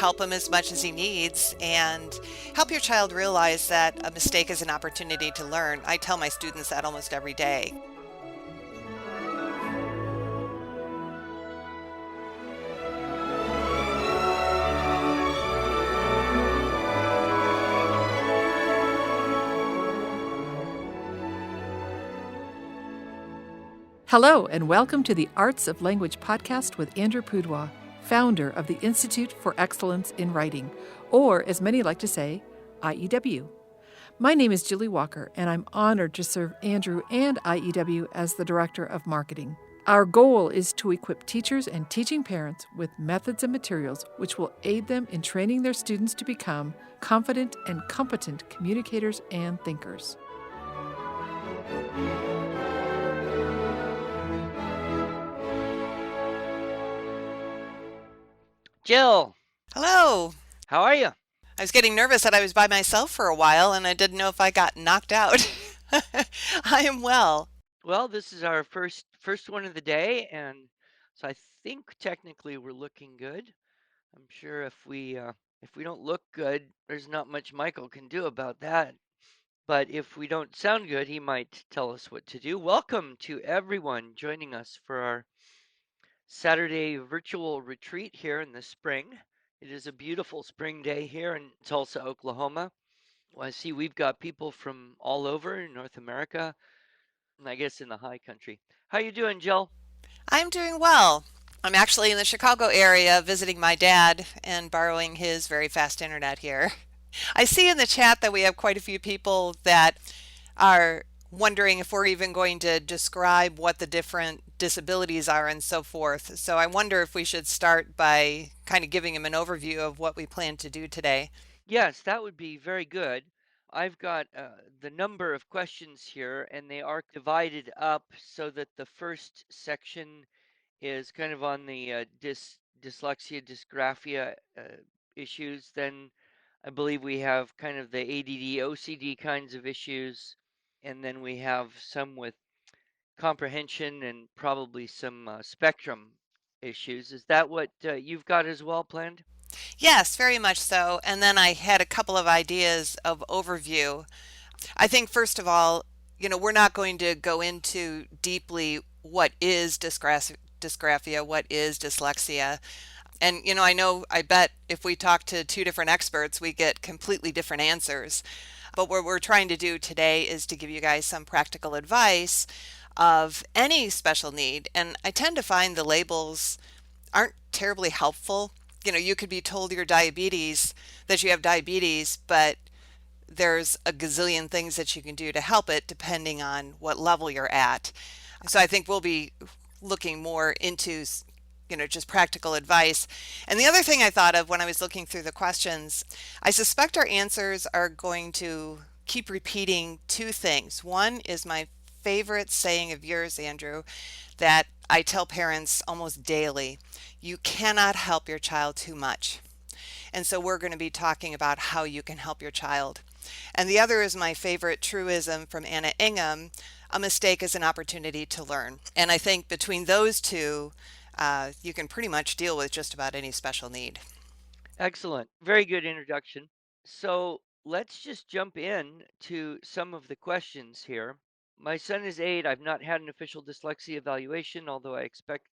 help him as much as he needs and help your child realize that a mistake is an opportunity to learn. I tell my students that almost every day. Hello, and welcome to the Arts of Language podcast with Andrew Pudewa, founder of the Institute for Excellence in Writing, or as many like to say, IEW. My name is Julie Walker, and I'm honored to serve Andrew and IEW as the Director of Marketing. Our goal is to equip teachers and teaching parents with methods and materials which will aid them in training their students to become confident and competent communicators and thinkers. Jill, Hello. how are you? I was getting nervous that I was by myself for a while and I didn't know if I got knocked out. I am well. Well, this is our first one of the day, and so I think technically we're looking good. I'm sure if we don't look good, there's not much Michael can do about that. But if we don't sound good, he might tell us what to do. Welcome to everyone joining us for our Saturday virtual retreat here in the spring. It is a beautiful spring day here in Tulsa, Oklahoma. Well, I see we've got people from all over North America, and I guess in the high country. How you doing, Jill? I'm doing well. I'm actually in the Chicago area visiting my dad and borrowing his very fast internet here. I see in the chat that we have quite a few people that are wondering if we're even going to describe what the different disabilities are and so forth. So I wonder if we should start by kind of giving them an overview of what we plan to do today. Yes, that would be very good. I've got the number of questions here, and they are divided up so that the first section is kind of on the dyslexia, dysgraphia issues. Then I believe we have kind of the ADD, OCD kinds of issues, and then we have some with comprehension and probably some spectrum issues. Is that what you've got as well planned? Yes, very much so. And then I had a couple of ideas of overview. I think, first of all, we're not going to go into deeply what is dysgraphia, what is dyslexia. And, I bet if we talk to two different experts, we get completely different answers. But what we're trying to do today is to give you guys some practical advice of any special need. And I tend to find the labels aren't terribly helpful. You could be told that you have diabetes, but there's a gazillion things that you can do to help it depending on what level you're at. So I think we'll be looking more into just practical advice. And the other thing I thought of when I was looking through the questions, I suspect our answers are going to keep repeating two things. One is my favorite saying of yours, Andrew, that I tell parents almost daily: you cannot help your child too much. And so we're going to be talking about how you can help your child. And the other is my favorite truism from Anna Ingham: a mistake is an opportunity to learn. And I think between those two, you can pretty much deal with just about any special need. Excellent. Very good introduction. So let's just jump in to some of the questions here. My son is 8. I've not had an official dyslexia evaluation, although I expect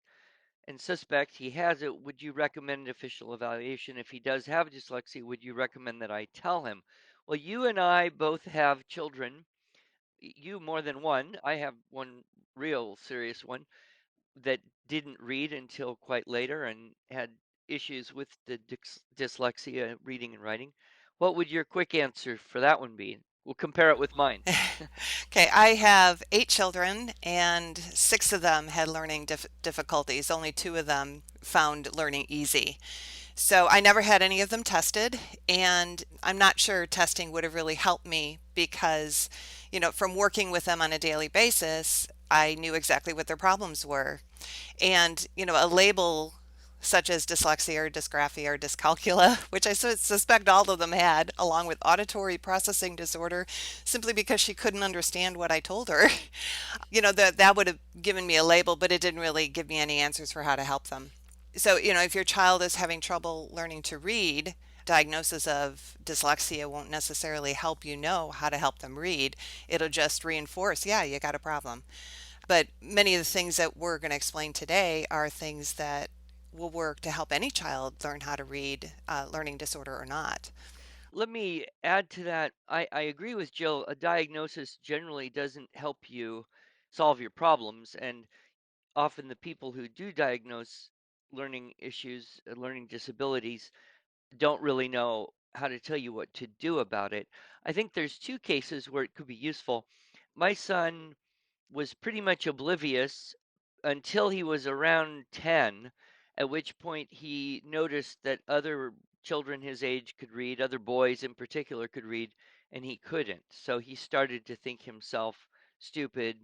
and suspect he has it. Would you recommend an official evaluation? If he does have dyslexia, would you recommend that I tell him? Well, you and I both have children. You more than one. I have one real serious one that didn't read until quite later and had issues with the dyslexia, reading and writing. What would your quick answer for that one be? We'll compare it with mine. Okay, I have 8 children and 6 of them had learning difficulties. Only 2 of them found learning easy. So I never had any of them tested, and I'm not sure testing would have really helped me because, from working with them on a daily basis, I knew exactly what their problems were. And, a label such as dyslexia or dysgraphia or dyscalculia, which I suspect all of them had, along with auditory processing disorder, simply because she couldn't understand what I told her. That would have given me a label, but it didn't really give me any answers for how to help them. So, if your child is having trouble learning to read, diagnosis of dyslexia won't necessarily help you know how to help them read. It'll just reinforce, yeah, you got a problem. But many of the things that we're going to explain today are things that will work to help any child learn how to read, learning disorder or not. Let me add to that. I agree with Jill. A diagnosis generally doesn't help you solve your problems. And often the people who do diagnose learning issues, learning disabilities, don't really know how to tell you what to do about it. I think there's two cases where it could be useful. My son was pretty much oblivious until he was around 10, at which point he noticed that other children his age could read, other boys in particular could read, and he couldn't. So he started to think himself stupid,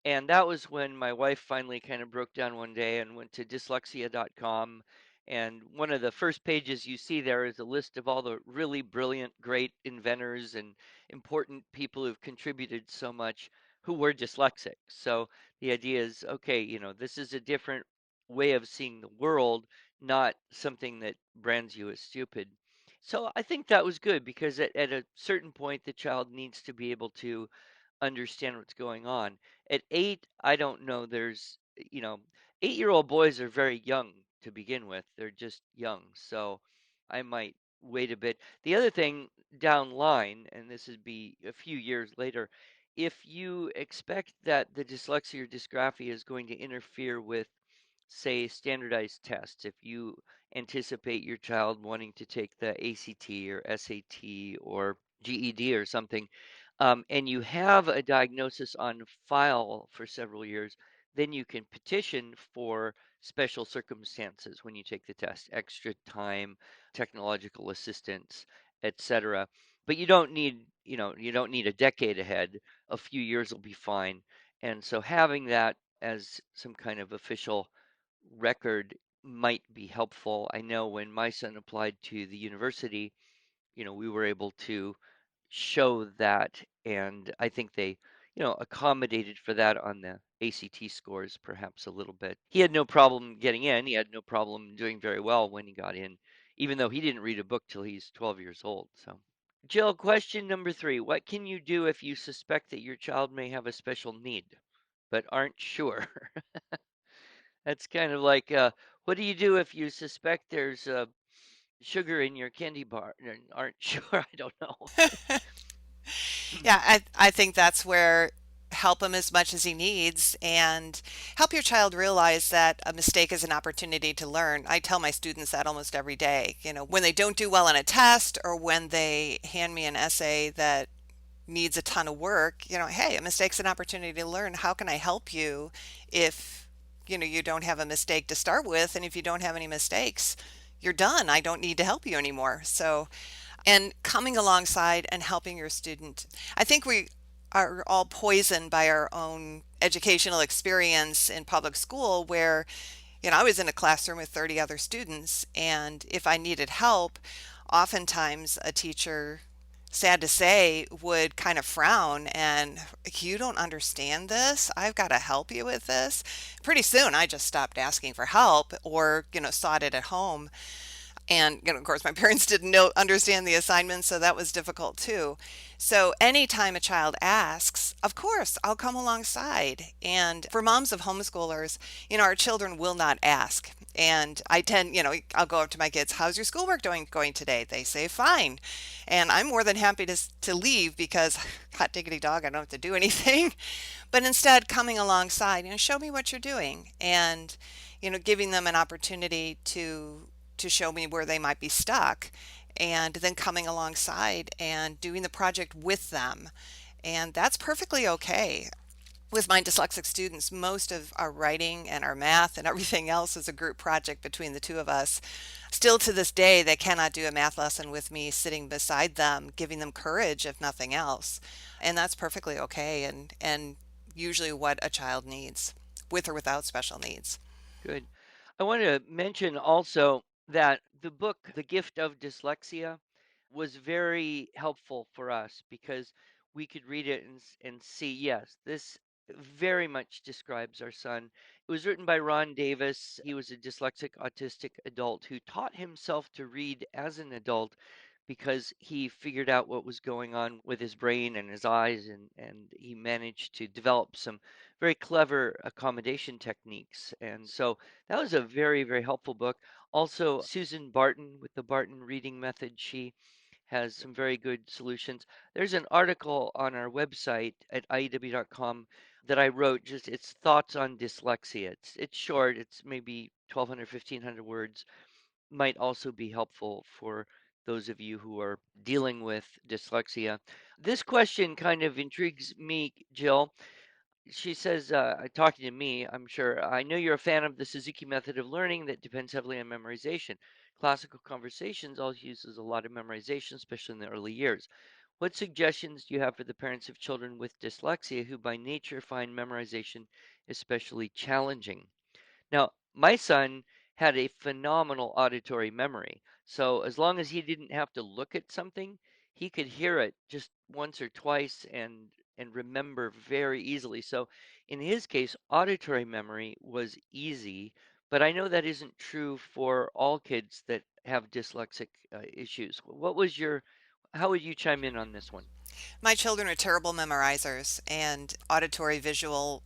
and that was when my wife finally kind of broke down one day and went to dyslexia.com. And one of the first pages you see there is a list of all the really brilliant, great inventors and important people who've contributed so much who were dyslexic. So the idea is okay, this is a different way of seeing the world, not something that brands you as stupid. So I think that was good because at a certain point, the child needs to be able to understand what's going on. At 8, I don't know. You know, 8-year-old boys are very young to begin with. They're just young. So I might wait a bit. The other thing down line, and this would be a few years later, if you expect that the dyslexia or dysgraphia is going to interfere with, say, standardized tests, if you anticipate your child wanting to take the ACT or SAT or GED or something, and you have a diagnosis on file for several years, then you can petition for special circumstances when you take the test, extra time, technological assistance, etc. But you don't need a decade ahead. A few years will be fine. And so having that as some kind of official record might be helpful. I know when my son applied to the university, we were able to show that, and I think they, accommodated for that on the ACT scores perhaps a little bit. He had no problem getting in. He had no problem doing very well when he got in, even though he didn't read a book till he's 12 years old. So, Jill, question number 3. What can you do if you suspect that your child may have a special need but aren't sure? That's kind of like, what do you do if you suspect there's sugar in your candy bar and aren't sure? I don't know. Yeah, I think that's where help him as much as he needs and help your child realize that a mistake is an opportunity to learn. I tell my students that almost every day. When they don't do well on a test or when they hand me an essay that needs a ton of work, hey, a mistake's an opportunity to learn. How can I help you if, you don't have a mistake to start with? And if you don't have any mistakes, you're done. I don't need to help you anymore. So, and coming alongside and helping your student. I think we are all poisoned by our own educational experience in public school where, I was in a classroom with 30 other students, and if I needed help, oftentimes a teacher, sad to say, would kind of frown and, you don't understand this? I've got to help you with this. Pretty soon I just stopped asking for help or, sought it at home. And, of course, my parents didn't understand the assignment, so that was difficult too. So anytime a child asks, of course, I'll come alongside. And for moms of homeschoolers, our children will not ask. And I tend, I'll go up to my kids, how's your schoolwork going today? They say, fine. And I'm more than happy to leave because, hot diggity dog, I don't have to do anything. But instead, coming alongside, show me what you're doing. And, giving them an opportunity to show me where they might be stuck, and then coming alongside and doing the project with them. And that's perfectly okay. With my dyslexic students, most of our writing and our math and everything else is a group project between the two of us. Still to this day, they cannot do a math lesson with me sitting beside them, giving them courage, if nothing else. And that's perfectly okay and usually what a child needs, with or without special needs. Good. I want to mention also that the book, The Gift of Dyslexia, was very helpful for us because we could read it and see, yes, this very much describes our son. It was written by Ron Davis. He was a dyslexic autistic adult who taught himself to read as an adult because he figured out what was going on with his brain and his eyes, and he managed to develop some very clever accommodation techniques. And so that was a very, very helpful book. Also, Susan Barton with the Barton Reading Method, she has some very good solutions. There's an article on our website at IEW.com that I wrote, just it's thoughts on dyslexia. It's short, it's maybe 1,200, 1,500 words. Might also be helpful for those of you who are dealing with dyslexia. This question kind of intrigues me, Jill. She says, talking to me, I'm sure, I know you're a fan of the Suzuki method of learning that depends heavily on memorization. Classical conversations also uses a lot of memorization, especially in the early years. What suggestions do you have for the parents of children with dyslexia who by nature find memorization especially challenging? Now, my son had a phenomenal auditory memory. So as long as he didn't have to look at something, he could hear it just once or twice and remember very easily. So in his case, auditory memory was easy, but I know that isn't true for all kids that have dyslexic issues. What was your, how would you chime in on this one? My children are terrible memorizers and auditory, visual,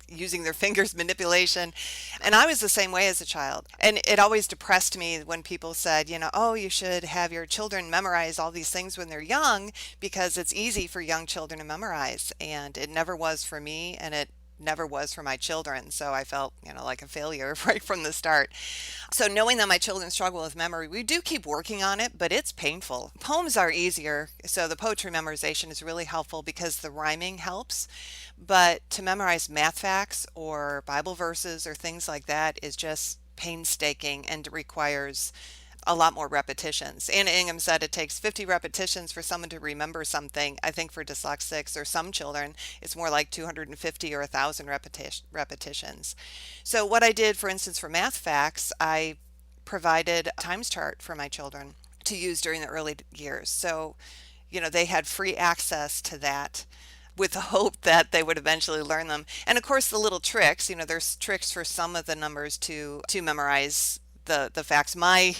using their fingers, manipulation. And I was the same way as a child. And it always depressed me when people said, oh, you should have your children memorize all these things when they're young because it's easy for young children to memorize. And it never was for me, and it never was for my children. So I felt, like a failure right from the start. So knowing that my children struggle with memory, we do keep working on it, but it's painful. Poems are easier. So the poetry memorization is really helpful because the rhyming helps. But to memorize math facts or Bible verses or things like that is just painstaking and requires a lot more repetitions. Anna Ingham said it takes 50 repetitions for someone to remember something. I think for dyslexics or some children, it's more like 250 or 1,000 repetitions. So what I did, for instance, for math facts, I provided a times chart for my children to use during the early years. So, they had free access to that with the hope that they would eventually learn them. And of course, the little tricks, there's tricks for some of the numbers to memorize the facts. My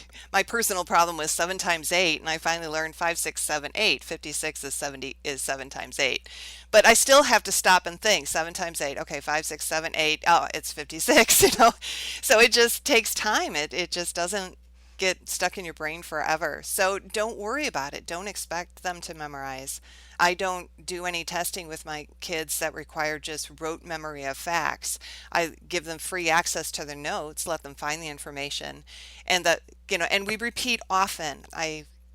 personal problem was 7 times 8, and I finally learned 5, 6, 7, 8. 56 is 70 is 7 times 8. But I still have to stop and think. 7 times 8. Okay, 5, 6, 7, 8. Oh, it's 56, So it just takes time. It just doesn't get stuck in your brain forever. So don't worry about it. Don't expect them to memorize. I don't do any testing with my kids that require just rote memory of facts. I give them free access to their notes, let them find the information, and and we repeat often.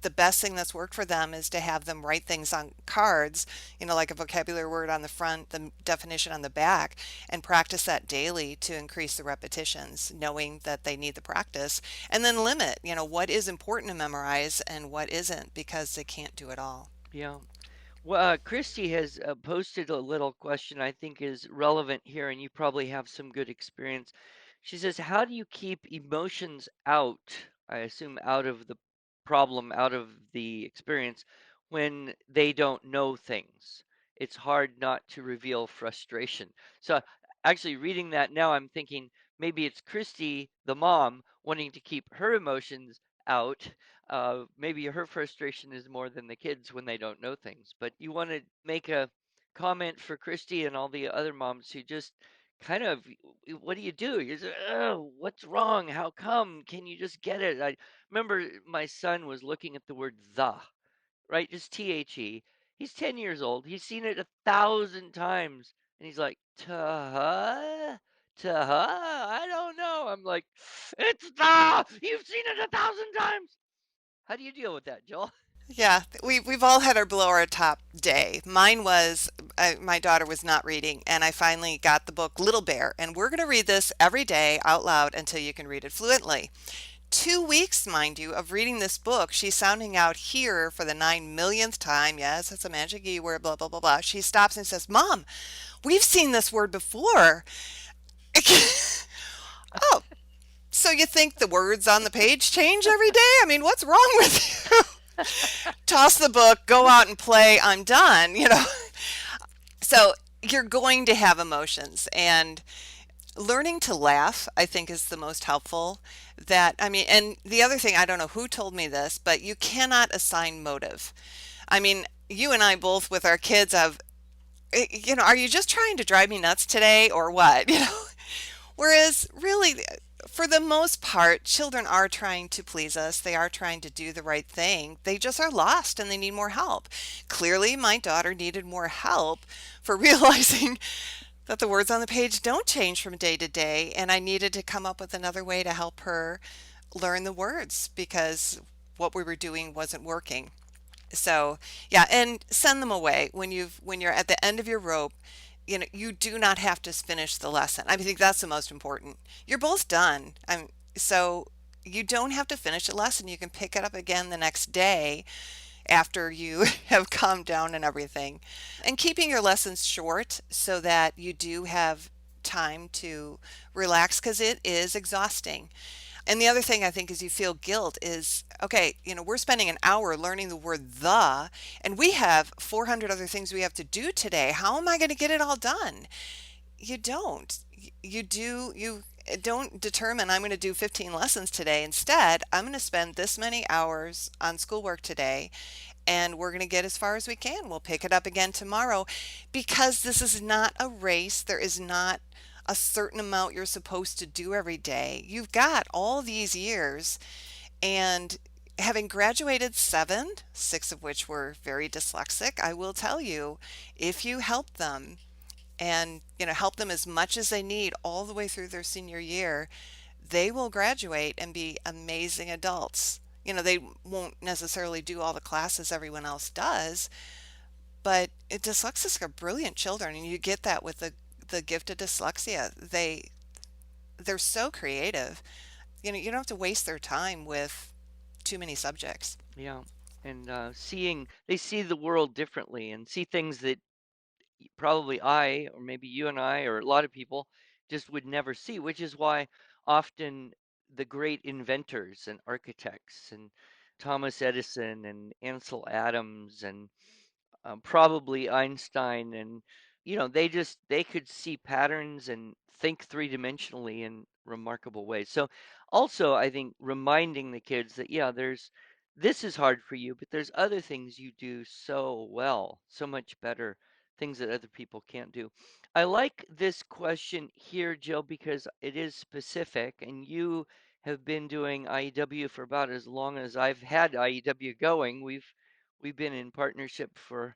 The best thing that's worked for them is to have them write things on cards, like a vocabulary word on the front, the definition on the back, and practice that daily to increase the repetitions, knowing that they need the practice, and then limit, what is important to memorize and what isn't, because they can't do it all. Yeah. Well, Christy has posted a little question I think is relevant here, and you probably have some good experience. She says, how do you keep emotions out, I assume out of the problem, out of the experience, when they don't know things? It's hard not to reveal frustration. So, actually, reading that now, I'm thinking maybe it's Christy, the mom, wanting to keep her emotions out. Maybe her frustration is more than the kids when they don't know things. But you want to make a comment for Christy and all the other moms who just kind of, what do you do? You say, oh, what's wrong? How come? Can you just get it? I remember my son was looking at the word the, right? Just THE. He's 10 years old. He's seen it 1,000 times. And he's like, tuh, tuh, I don't know. I'm like, it's the, you've seen it 1,000 times. How do you deal with that, Joel? Yeah, we've all had our below our top day. Mine was my daughter was not reading, and I finally got the book Little Bear, and we're going to read this every day out loud until you can read it fluently. 2 weeks, mind you, of reading this book. She's sounding out here for the 9 millionth time. Yes, it's a magic E word, blah, blah, blah, blah. She stops and says, Mom, we've seen this word before. Oh, so you think the words on the page change every day? I mean, what's wrong with you? Toss the book, go out and play, I'm done. So you're going to have emotions, and Learning to laugh, I think, is the most helpful. That, I mean, and the other thing, I don't know who told me this, but you cannot assign motive. I mean, you and I both with our kids have, are you just trying to drive me nuts today or what? Whereas really, for the most part, children are trying to please us. They are trying to do the right thing. They just are lost and they need more help. Clearly, my daughter needed more help for realizing that the words on the page don't change from day to day, and I needed to come up with another way to help her learn the words because what we were doing wasn't working. So, yeah, and send them away when you're at the end of your rope. You do not have to finish the lesson. I think that's the most important. You're both done. So you don't have to finish the lesson. You can pick it up again the next day after you have calmed down and everything. And keeping your lessons short so that you do have time to relax because it is exhausting. And the other thing I think is you feel guilt is, okay, we're spending an hour learning the word the, and we have 400 other things we have to do today. How am I going to get it all done? You don't. You don't determine I'm going to do 15 lessons today. Instead, I'm going to spend this many hours on schoolwork today and we're going to get as far as we can. We'll pick it up again tomorrow because this is not a race. There is not a certain amount you're supposed to do every day. You've got all these years, and having graduated seven, six of which were very dyslexic, I will tell you, if you help them and help them as much as they need all the way through their senior year, they will graduate and be amazing adults. They won't necessarily do all the classes everyone else does, but dyslexics are brilliant children, and you get that with the gift of dyslexia. They're so creative. You don't have to waste their time with too many subjects. Yeah. And they see the world differently and see things that probably I, or maybe you and I, or a lot of people just would never see, which is why often the great inventors and architects and Thomas Edison and Ansel Adams and probably Einstein, and they could see patterns and think three-dimensionally in remarkable ways. So also I think reminding the kids that yeah, there's this is hard for you, but there's other things you do so well, so much better, things that other people can't do. I like this question here, Jill, because it is specific, and you have been doing IEW for about as long as I've had IEW going. We've been in partnership for,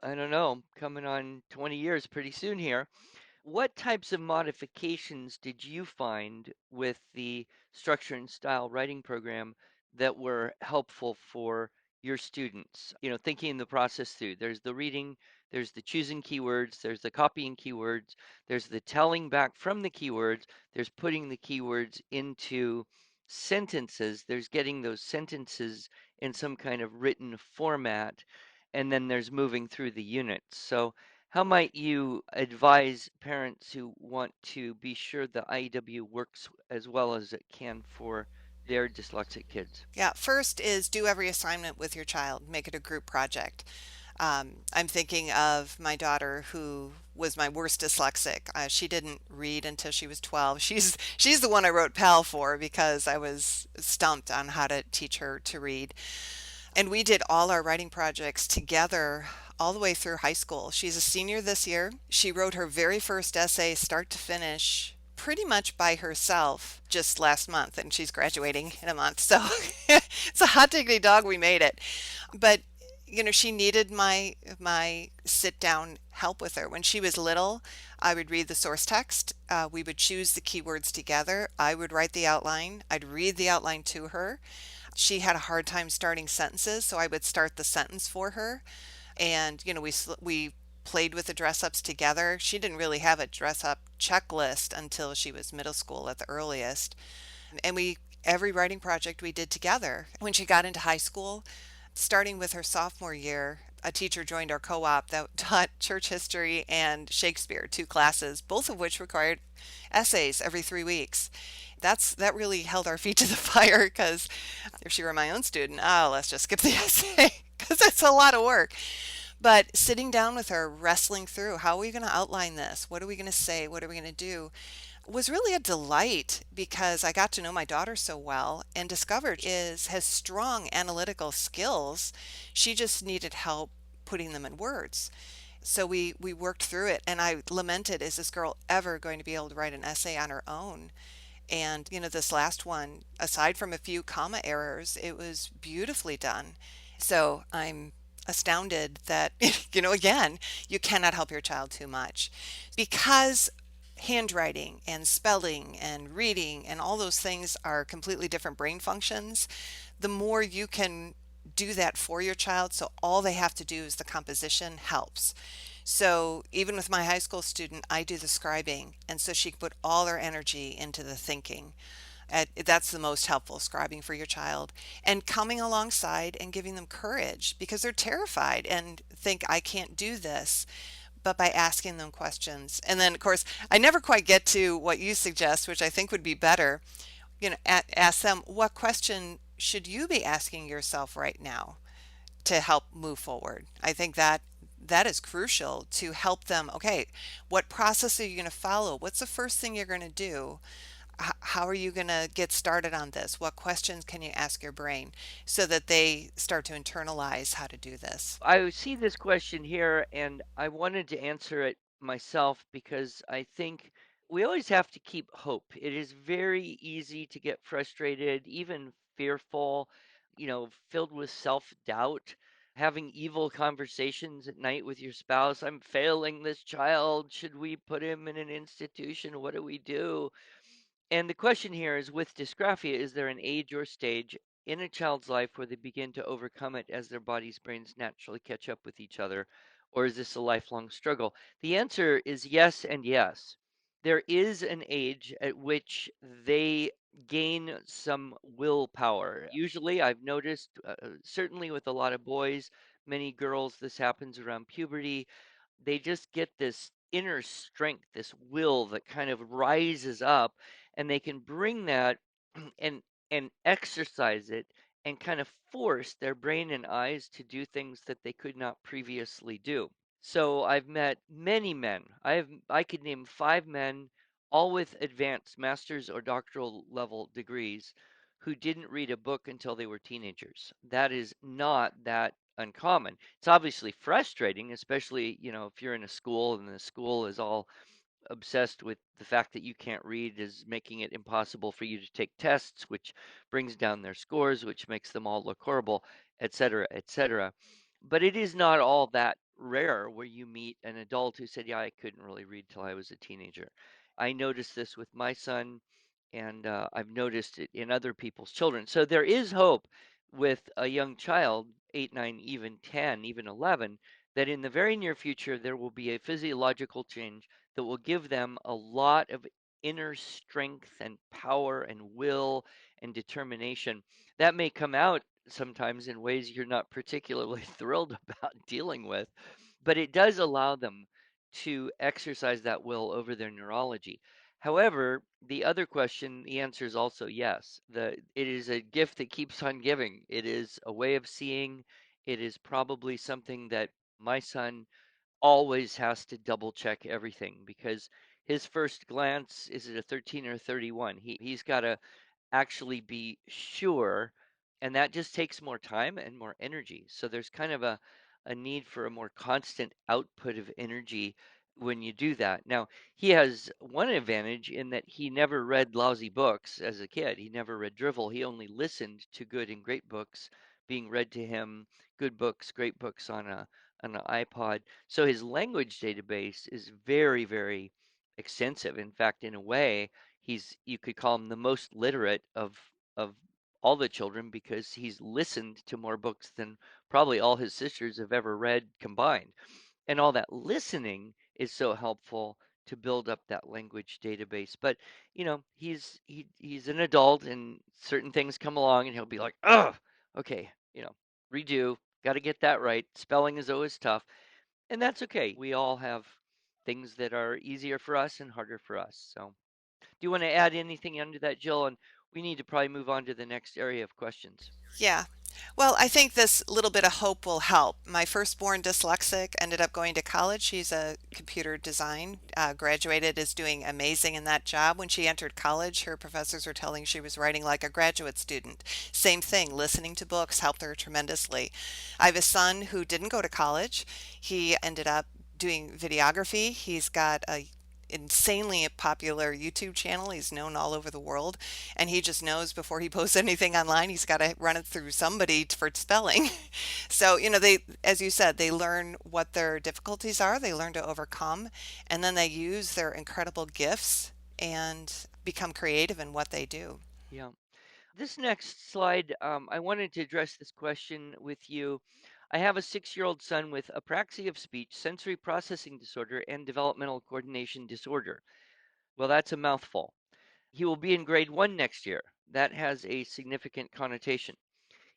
I don't know, coming on 20 years pretty soon here. What types of modifications did you find with the structure and style writing program that were helpful for your students? Thinking the process through. There's the reading, there's the choosing keywords, there's the copying keywords, there's the telling back from the keywords, there's putting the keywords into sentences, there's getting those sentences in some kind of written format, and then there's moving through the units. So how might you advise parents who want to be sure the IEW works as well as it can for their dyslexic kids? Yeah, first is do every assignment with your child, make it a group project. I'm thinking of my daughter who was my worst dyslexic. She didn't read until she was 12. She's the one I wrote Pal for because I was stumped on how to teach her to read. And we did all our writing projects together all the way through high school. She's a senior this year. She wrote her very first essay, start to finish, pretty much by herself just last month, and she's graduating in a month. So it's a hot diggity dog. We made it. But she needed my sit down help with her. When she was little, I would read the source text. We would choose the keywords together. I would write the outline. I'd read the outline to her. She had a hard time starting sentences, so I would start the sentence for her. And we played with the dress ups together. She didn't really have a dress up checklist until she was middle school at the earliest. And every writing project we did together. When she got into high school, starting with her sophomore year, a teacher joined our co-op that taught church history and Shakespeare, two classes, both of which required essays every 3 weeks. That really held our feet to the fire because if she were my own student, let's just skip the essay because it's a lot of work. But sitting down with her, wrestling through, how are we going to outline this? What are we going to say? What are we going to do? was really a delight because I got to know my daughter so well and discovered is has strong analytical skills. She just needed help putting them in words. So we worked through it, and I lamented, is this girl ever going to be able to write an essay on her own? And this last one, aside from a few comma errors, it was beautifully done. So I'm astounded that, again, you cannot help your child too much because handwriting and spelling and reading and all those things are completely different brain functions. The more you can do that for your child, so all they have to do is the composition helps. So even with my high school student, I do the scribing, and so she can put all her energy into the thinking. That's the most helpful, scribing for your child and coming alongside and giving them courage because they're terrified and think, I can't do this. But by asking them questions. And then, of course, I never quite get to what you suggest, which I think would be better. Ask them, what question should you be asking yourself right now to help move forward? I think that is crucial to help them. Okay, what process are you going to follow? What's the first thing you're going to do? How are you going to get started on this? What questions can you ask your brain so that they start to internalize how to do this? I see this question here, and I wanted to answer it myself because I think we always have to keep hope. It is very easy to get frustrated, even fearful, filled with self doubt, having evil conversations at night with your spouse. I'm failing this child. Should we put him in an institution? What do we do? And the question here is, with dysgraphia, is there an age or stage in a child's life where they begin to overcome it as their bodies' brains naturally catch up with each other? Or is this a lifelong struggle? The answer is yes and yes. There is an age at which they gain some willpower. Usually, I've noticed, certainly with a lot of boys, many girls, this happens around puberty. They just get this inner strength, this will that kind of rises up, and they can bring that and exercise it and kind of force their brain and eyes to do things that they could not previously do. So I've met many men. I could name 5 men, all with advanced master's or doctoral level degrees, who didn't read a book until they were teenagers. That is not that uncommon. It's obviously frustrating, especially, if you're in a school and the school is all obsessed with the fact that you can't read is making it impossible for you to take tests, which brings down their scores, which makes them all look horrible, et cetera, et cetera. But it is not all that rare where you meet an adult who said, yeah, I couldn't really read till I was a teenager. I noticed this with my son, and I've noticed it in other people's children. So there is hope with a young child, 8, 9, even 10, even 11, that in the very near future there will be a physiological change that will give them a lot of inner strength and power and will and determination. That may come out sometimes in ways you're not particularly thrilled about dealing with, but it does allow them to exercise that will over their neurology. However, the other question, the answer is also yes. It is a gift that keeps on giving. It is a way of seeing. It is probably something that my son always has to double check everything because his first glance, is it a 13 or 31? He's got to actually be sure, and that just takes more time and more energy. So there's kind of a need for a more constant output of energy when you do that. Now, he has one advantage in that he never read lousy books as a kid. He never read drivel. He only listened to good and great books being read to him, good books, great books on an iPod. So his language database is very, very extensive. In fact, in a way, you could call him the most literate of all the children because he's listened to more books than probably all his sisters have ever read combined. And all that listening is so helpful to build up that language database. But he's an adult and certain things come along and he'll be like, oh, okay, redo, got to get that right. Spelling is always tough. And that's okay. We all have things that are easier for us and harder for us. So do you want to add anything under that, Jill? And we need to probably move on to the next area of questions. Yeah. Well, I think this little bit of hope will help. My firstborn dyslexic ended up going to college. She's a computer design, graduated, is doing amazing in that job. When she entered college, her professors were telling she was writing like a graduate student. Same thing, listening to books helped her tremendously. I have a son who didn't go to college. He ended up doing videography. He's got a insanely popular YouTube channel. He's known all over the world, and he just knows before he posts anything online, he's got to run it through somebody for spelling. So, they, as you said, they learn what their difficulties are, they learn to overcome, and then they use their incredible gifts and become creative in what they do. Yeah. This next slide, I wanted to address this question with you. I have a 6-year-old son with apraxia of speech, sensory processing disorder, and developmental coordination disorder. Well, that's a mouthful. He will be in grade 1 next year. That has a significant connotation.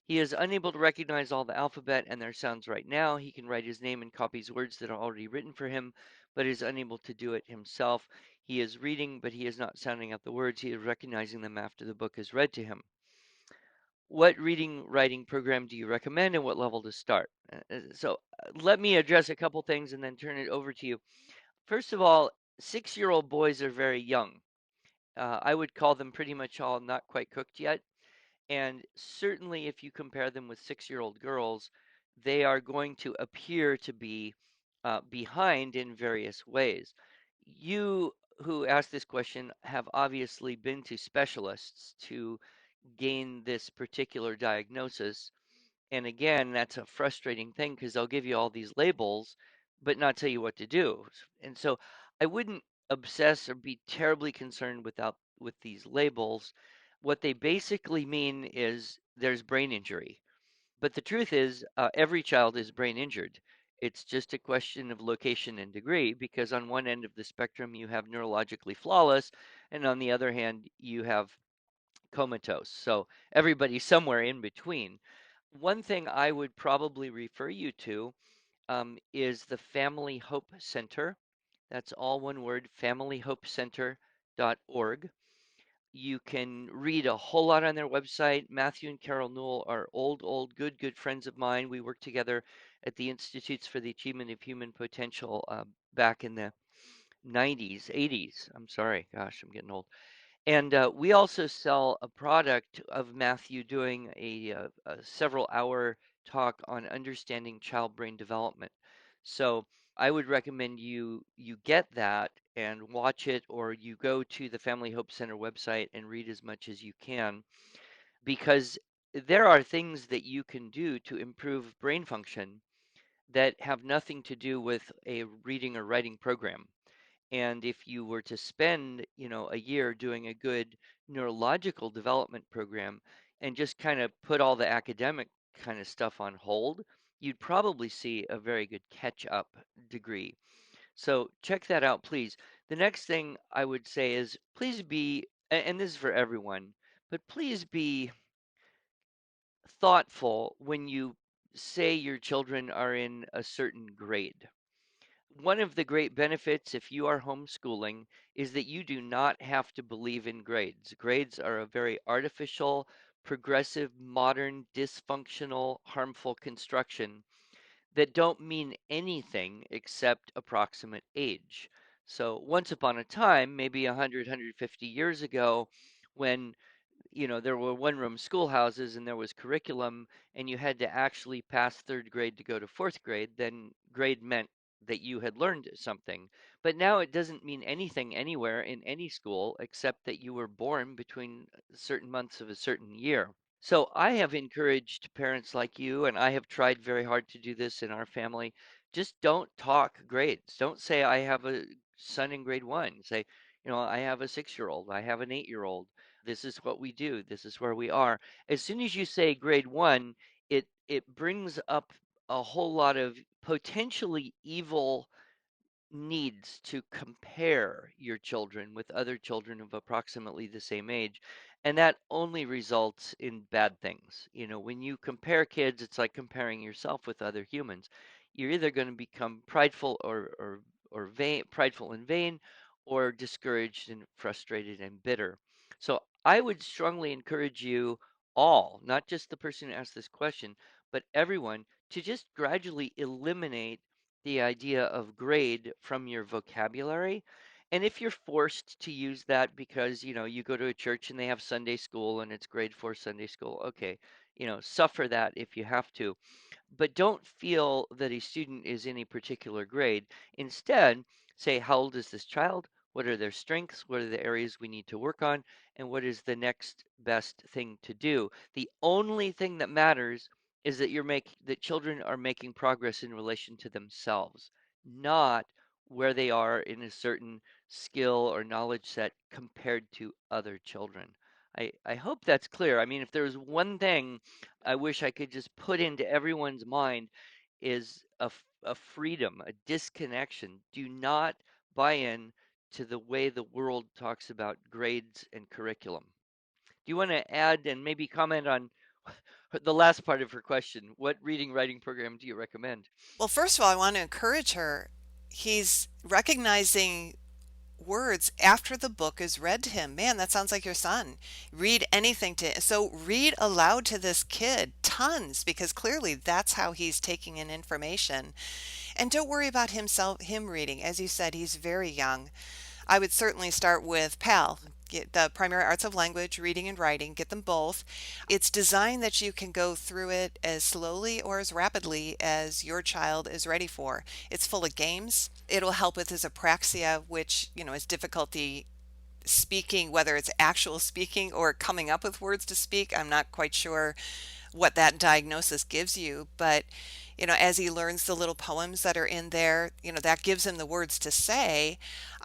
He is unable to recognize all the alphabet and their sounds right now. He can write his name and copies words that are already written for him, but is unable to do it himself. He is reading, but he is not sounding out the words. He is recognizing them after the book is read to him. What reading writing program do you recommend and what level to start? Let me address a couple things and then turn it over to you. First of all, 6-year-old boys are very young. I would call them pretty much all not quite cooked yet. And certainly, if you compare them with 6-year-old girls, they are going to appear to be behind in various ways. You who asked this question have obviously been to specialists to gain this particular diagnosis. And again, that's a frustrating thing because they'll give you all these labels, but not tell you what to do. And so I wouldn't obsess or be terribly concerned with these labels. What they basically mean is there's brain injury. But the truth is, every child is brain injured. It's just a question of location and degree, because on one end of the spectrum, you have neurologically flawless, and on the other hand, you have comatose. So everybody's somewhere in between. One thing I would probably refer you to is the Family Hope Center. That's all one word, familyhopecenter.org. You can read a whole lot on their website. Matthew and Carol Newell are old, good friends of mine. We worked together at the Institutes for the Achievement of Human Potential back in the 90s, 80s. I'm sorry, gosh, I'm getting old. And we also sell a product of Matthew doing a several hour talk on understanding child brain development. So I would recommend you get that and watch it, or you go to the Family Hope Center website and read as much as you can, because there are things that you can do to improve brain function that have nothing to do with a reading or writing program. And if you were to spend, a year doing a good neurological development program and just kind of put all the academic kind of stuff on hold, you'd probably see a very good catch up degree. So check that out, please. The next thing I would say is please be, and this is for everyone, but please be thoughtful when you say your children are in a certain grade. One of the great benefits if you are homeschooling is that you do not have to believe in grades. Grades are a very artificial, progressive, modern, dysfunctional, harmful construction that don't mean anything except approximate age. So once upon a time, maybe 100, 150 years ago, when there were one-room schoolhouses and there was curriculum, and you had to actually pass third grade to go to fourth grade, then grade meant that you had learned something. But now it doesn't mean anything anywhere in any school except that you were born between certain months of a certain year. So I have encouraged parents like you, and I have tried very hard to do this in our family. Just don't talk grades. Don't say, I have a son in grade 1. Say, I have a 6-year-old, I have an 8-year-old. This is what we do. This is where we are. As soon as you say grade 1, it brings up a whole lot of potentially evil needs to compare your children with other children of approximately the same age. And that only results in bad things. When you compare kids, it's like comparing yourself with other humans. You're either going to become prideful or vain, prideful and vain, or discouraged and frustrated and bitter. So I would strongly encourage you, all, not just the person who asked this question, but everyone, to just gradually eliminate the idea of grade from your vocabulary. And if you're forced to use that because, you go to a church and they have Sunday school and it's grade 4 Sunday school, okay, suffer that if you have to, but don't feel that a student is in a particular grade. Instead, say, how old is this child? What are their strengths? What are the areas we need to work on? And what is the next best thing to do? The only thing that matters is that children are making progress in relation to themselves, not where they are in a certain skill or knowledge set compared to other children. I hope that's clear. I mean, if there's one thing I wish I could just put into everyone's mind is a freedom, a disconnection. Do not buy in to the way the world talks about grades and curriculum. Do you want to add and maybe comment on the last part of her question? What reading writing program do you recommend? Well, first of all, I want to encourage her. He's recognizing words after the book is read to him. Man, that sounds like your son. Read anything to so read aloud to this kid tons because clearly that's how he's taking in information. And don't worry about him reading. As you said, he's very young. I would certainly start with PAL. Get the primary arts of language, reading and writing, get them both. It's designed that you can go through it as slowly or as rapidly as your child is ready for. It's full of games. It'll help with his apraxia, which, is difficulty speaking, whether it's actual speaking or coming up with words to speak. I'm not quite sure what that diagnosis gives you, but as he learns the little poems that are in there, that gives him the words to say.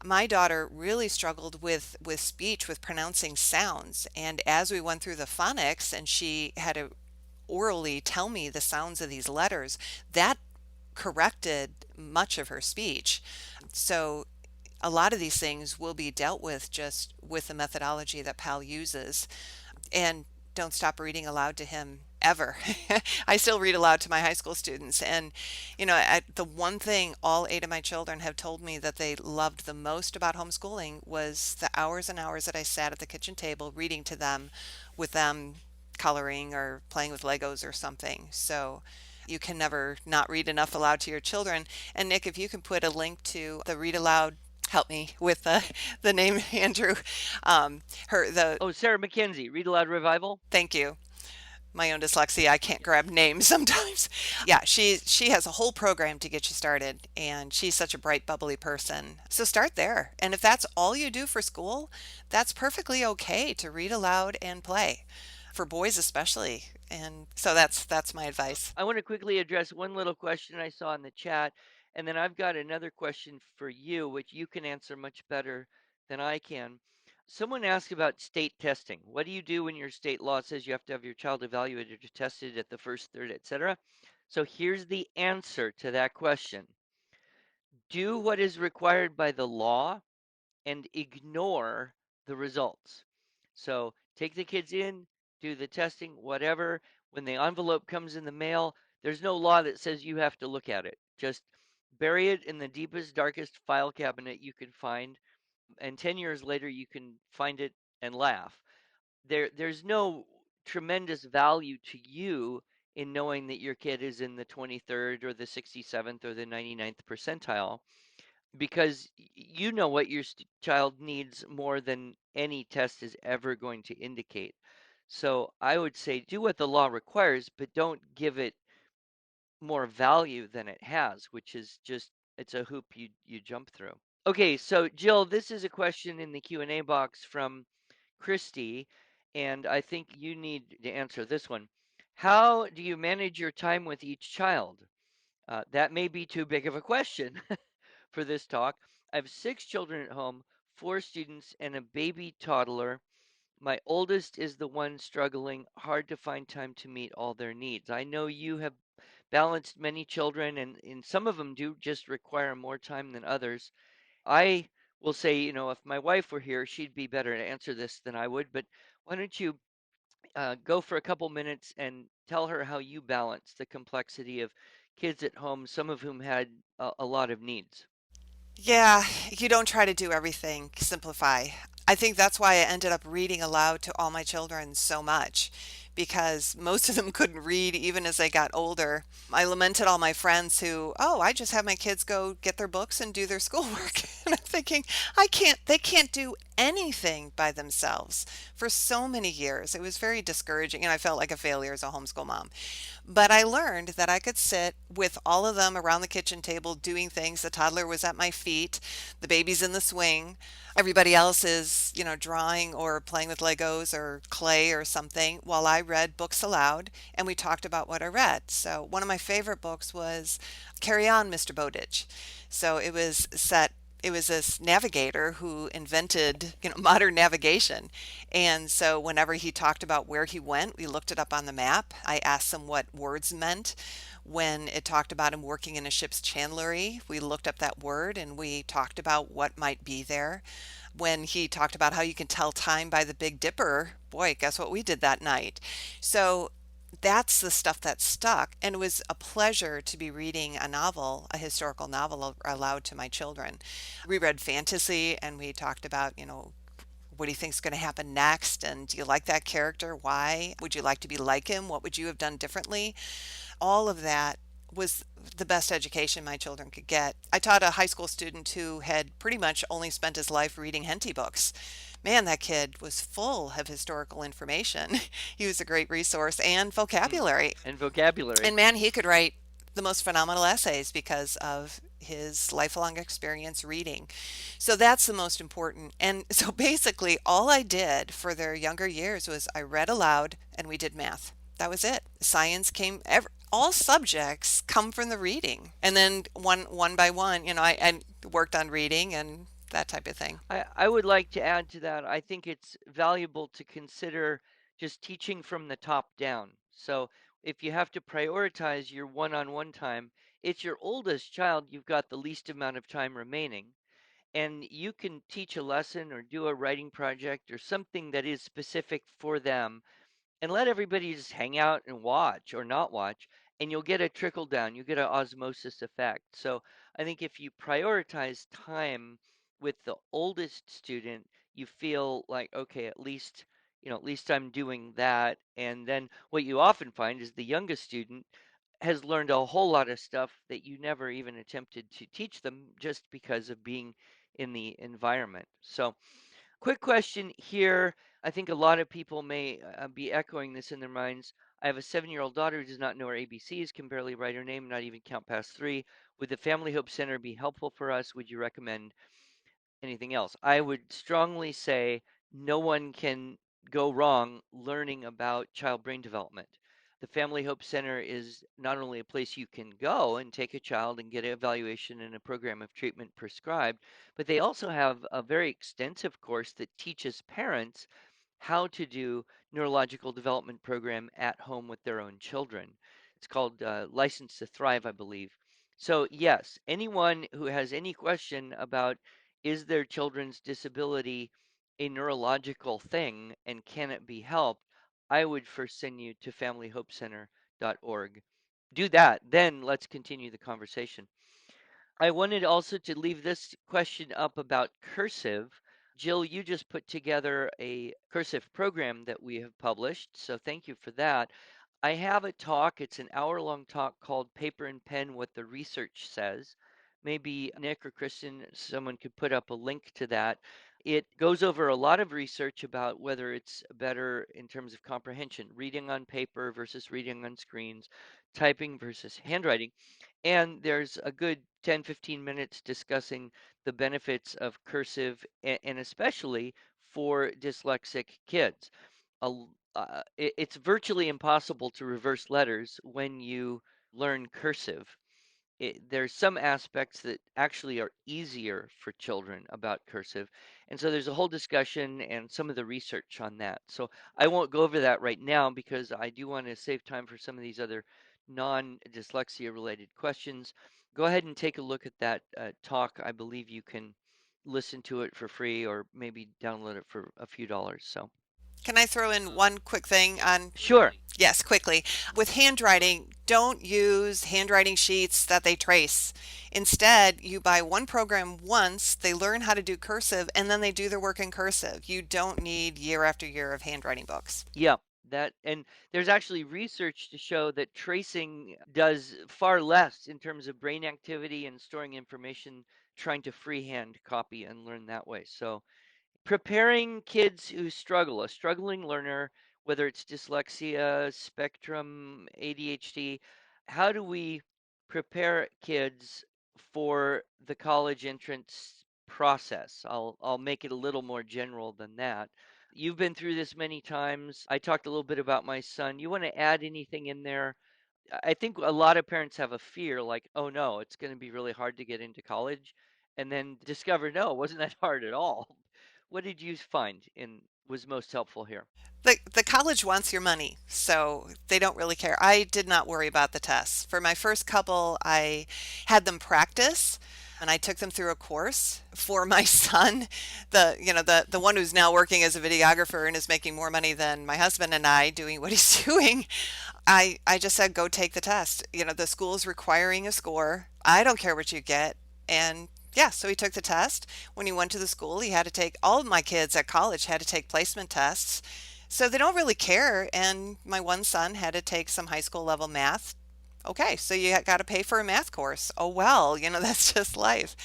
My daughter really struggled with speech, with pronouncing sounds, and as we went through the phonics and she had to orally tell me the sounds of these letters, that corrected much of her speech. So a lot of these things will be dealt with just with the methodology that PAL uses. And don't stop reading aloud to him ever. I still read aloud to my high school students. And, the one thing all 8 of my children have told me that they loved the most about homeschooling was the hours and hours that I sat at the kitchen table reading to them with them coloring or playing with Legos or something. So you can never not read enough aloud to your children. And Nick, if you can put a link to the read aloud, help me with the name, Andrew. Her the Oh, Sarah McKenzie, Read Aloud Revival. Thank you. My own dyslexia, I can't grab names sometimes. Yeah, she has a whole program to get you started, and she's such a bright, bubbly person. So start there. And if that's all you do for school, that's perfectly okay to read aloud and play, for boys especially. And so that's my advice. I want to quickly address one little question I saw in the chat, and then I've got another question for you, which you can answer much better than I can. Someone asked about state testing. What do you do when your state law says you have to have your child evaluated or tested at the first, third, etc.? So here's the answer to that question. Do what is required by the law and ignore the results. So take the kids in, do the testing, whatever. When the envelope comes in the mail, there's no law that says you have to look at it. Just bury it in the deepest, darkest file cabinet you can find. And 10 years later, you can find it and laugh. There's no tremendous value to you in knowing that your kid is in the 23rd or the 67th or the 99th percentile because you know what your child needs more than any test is ever going to indicate. So I would say do what the law requires, but don't give it more value than it has, which is just it's a hoop you jump through. Okay, so Jill, this is a question in the Q&A box from Christy, and I think you need to answer this one. How do you manage your time with each child? That may be too big of a question for this talk. I have 6 children at home, 4 students, and a baby toddler. My oldest is the one struggling hard to find time to meet all their needs. I know you have balanced many children, and some of them do just require more time than others. I will say, if my wife were here, she'd be better to answer this than I would. But why don't you go for a couple minutes and tell her how you balance the complexity of kids at home, some of whom had a lot of needs. Yeah, you don't try to do everything, simplify. I think that's why I ended up reading aloud to all my children so much because most of them couldn't read even as they got older. I lamented all my friends who, oh, I just have my kids go get their books and do their schoolwork. And I'm thinking, they can't do anything by themselves for so many years. It was very discouraging, and I felt like a failure as a homeschool mom. But I learned that I could sit with all of them around the kitchen table doing things. The toddler was at my feet, the baby's in the swing. Everybody else is, drawing or playing with Legos or clay or something while I read books aloud and we talked about what I read. So one of my favorite books was Carry On, Mr. Bowditch. So it was this navigator who invented, modern navigation. And so whenever he talked about where he went, we looked it up on the map. I asked him what words meant. When it talked about him working in a ship's chandlery, we looked up that word and we talked about what might be there. When he talked about how you can tell time by the Big Dipper, boy, guess what we did that night? So that's the stuff that stuck. And it was a pleasure to be reading a novel, a historical novel aloud to my children. We read fantasy and we talked about, what do you think is going to happen next? And do you like that character? Why? Would you like to be like him? What would you have done differently? All of that was the best education my children could get. I taught a high school student who had pretty much only spent his life reading Henty books. Man, that kid was full of historical information. He was a great resource and Mm. vocabulary. And vocabulary. And man, he could write the most phenomenal essays because of his lifelong experience reading. So that's the most important. And so basically, all I did for their younger years was I read aloud and we did math. That was it. Science came, all subjects come from the reading. And then one by one, I worked on reading and that type of thing. I would like to add to that. I think it's valuable to consider just teaching from the top down. So if you have to prioritize your one-on-one time, it's your oldest child, you've got the least amount of time remaining. And you can teach a lesson or do a writing project or something that is specific for them and let everybody just hang out and watch or not watch, and you'll get a trickle down, you get an osmosis effect. So I think if you prioritize time with the oldest student, you feel like, okay, at least I'm doing that. And then what you often find is the youngest student has learned a whole lot of stuff that you never even attempted to teach them just because of being in the environment. So quick question here. I think a lot of people may be echoing this in their minds. I have a 7-year-old daughter who does not know her ABCs, can barely write her name, not even count past three. Would the Family Hope Center be helpful for us? Would you recommend anything else? I would strongly say no one can go wrong learning about child brain development. The Family Hope Center is not only a place you can go and take a child and get an evaluation and a program of treatment prescribed, but they also have a very extensive course that teaches parents how to do neurological development program at home with their own children. It's called License to Thrive, I believe. So yes, anyone who has any question about is their children's disability a neurological thing and can it be helped, I would first send you to familyhopecenter.org. Do that, then let's continue the conversation. I wanted also to leave this question up about cursive. Jill, you just put together a cursive program that we have published, so thank you for that. I have a talk, it's an hour-long talk called Paper and Pen, What the Research Says. Maybe Nick or Kristen, someone could put up a link to that. It goes over a lot of research about whether it's better in terms of comprehension, reading on paper versus reading on screens, typing versus handwriting. And there's a good 10-15 minutes discussing the benefits of cursive and especially for dyslexic kids. It's virtually impossible to reverse letters when you learn cursive. There's some aspects that actually are easier for children about cursive. And so there's a whole discussion and some of the research on that. So I won't go over that right now because I do want to save time for some of these other non-dyslexia related questions. Go ahead and take a look at that talk. I believe you can listen to it for free or maybe download it for a few dollars. So Can I throw in one quick thing on? sure. Yes, quickly. With handwriting, don't use handwriting sheets that they trace. Instead, you buy one program once, they learn how to do cursive, and then they do their work in cursive. You don't need year after year of handwriting books. Yeah, that. And there's actually research to show that tracing does far less in terms of brain activity and storing information, trying to freehand copy and learn that way. So preparing kids who struggle, a struggling learner, whether it's dyslexia, spectrum, ADHD, how do we prepare kids for the college entrance process? I'll make it a little more general than that. You've been through this many times. I talked a little bit about my son. You want to add anything in there? I think a lot of parents have a fear like, oh no, it's going to be really hard to get into college, and then discover, no, it wasn't that hard at all. What did you find in was most helpful here? The college wants your money, so they don't really care. I did not worry about the tests. For my first couple, I had them practice and I took them through a course. For my son, the one who's now working as a videographer and is making more money than my husband and I doing what he's doing, I just said go take the test. The school's requiring a score. I don't care what you get. And yeah, so he took the test. When he went to the school, he had to take all of my kids at college had to take placement tests. So they don't really care. And my one son had to take some high school level math. Okay, so you got to pay for a math course. Oh, well, that's just life.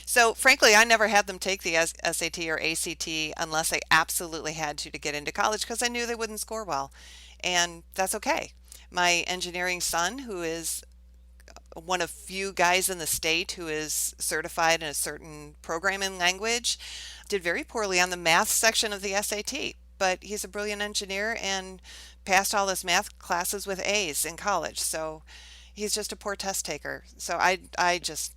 So, frankly, I never had them take the SAT or ACT unless they absolutely had to get into college because I knew they wouldn't score well. And that's okay. My engineering son, who is one of few guys in the state who is certified in a certain programming language, did very poorly on the math section of the SAT. But he's a brilliant engineer and passed all his math classes with A's in college. So he's just a poor test taker. So I just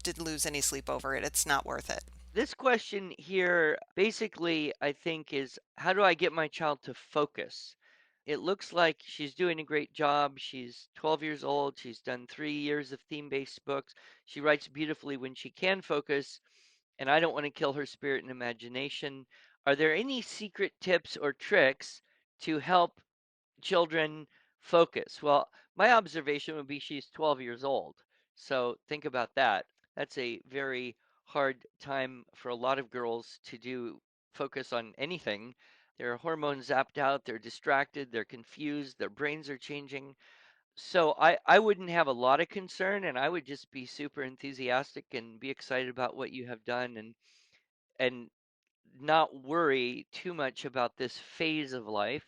didn't lose any sleep over it. It's not worth it. This question here basically, I think, is how do I get my child to focus? It looks like she's doing a great job. She's 12 years old. She's done 3 years of theme-based books. She writes beautifully when she can focus, and I don't want to kill her spirit and imagination. Are there any secret tips or tricks to help children focus? Well, my observation would be she's 12 years old. So think about that. That's a very hard time for a lot of girls to do focus on anything. Their hormones zapped out, they're distracted, they're confused, their brains are changing. So I wouldn't have a lot of concern, and I would just be super enthusiastic and be excited about what you have done, and not worry too much about this phase of life.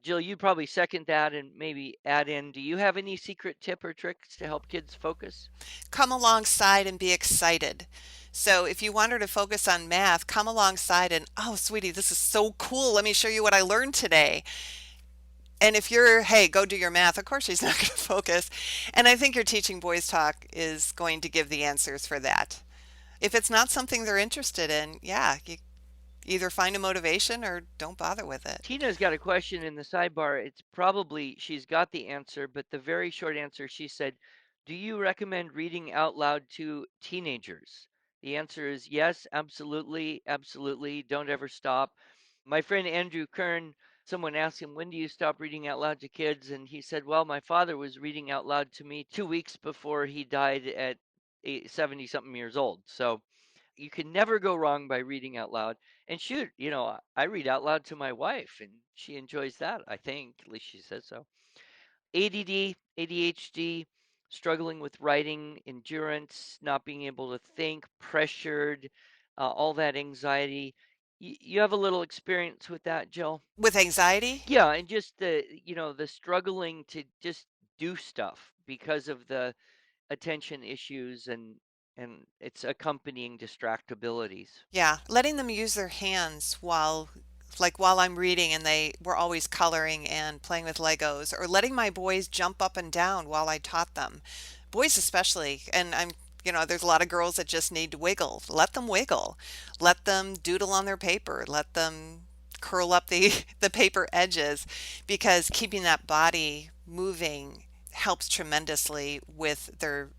Jill, you'd probably second that and maybe add in, do you have any secret tip or tricks to help kids focus? Come alongside and be excited. So if you want her to focus on math, come alongside and, oh, sweetie, this is so cool. Let me show you what I learned today. And if you're, hey, go do your math, of course she's not going to focus. And I think your teaching boys talk is going to give the answers for that. If it's not something they're interested in, yeah, you either find a motivation or don't bother with it. Tina's got a question in the sidebar. It's probably she's got the answer, but the very short answer, she said, do you recommend reading out loud to teenagers? The answer is yes, absolutely, absolutely. Don't ever stop. My friend Andrew Kern, someone asked him, when do you stop reading out loud to kids? And he said, well, my father was reading out loud to me 2 weeks before he died at 70 something years old. So you can never go wrong by reading out loud. And shoot, I read out loud to my wife and she enjoys that, I think. At least she says so. ADD, ADHD, struggling with writing, endurance, not being able to think, pressured, all that anxiety. You have a little experience with that, Jill? With anxiety, Yeah, and just the struggling to just do stuff because of the attention issues and its accompanying distractibilities. yeah, letting them use their hands while I'm reading and they were always coloring and playing with Legos, or letting my boys jump up and down while I taught them. Boys especially, and there's a lot of girls that just need to wiggle. Let them wiggle. Let them doodle on their paper. Let them curl up the the paper edges, because keeping that body moving helps tremendously with their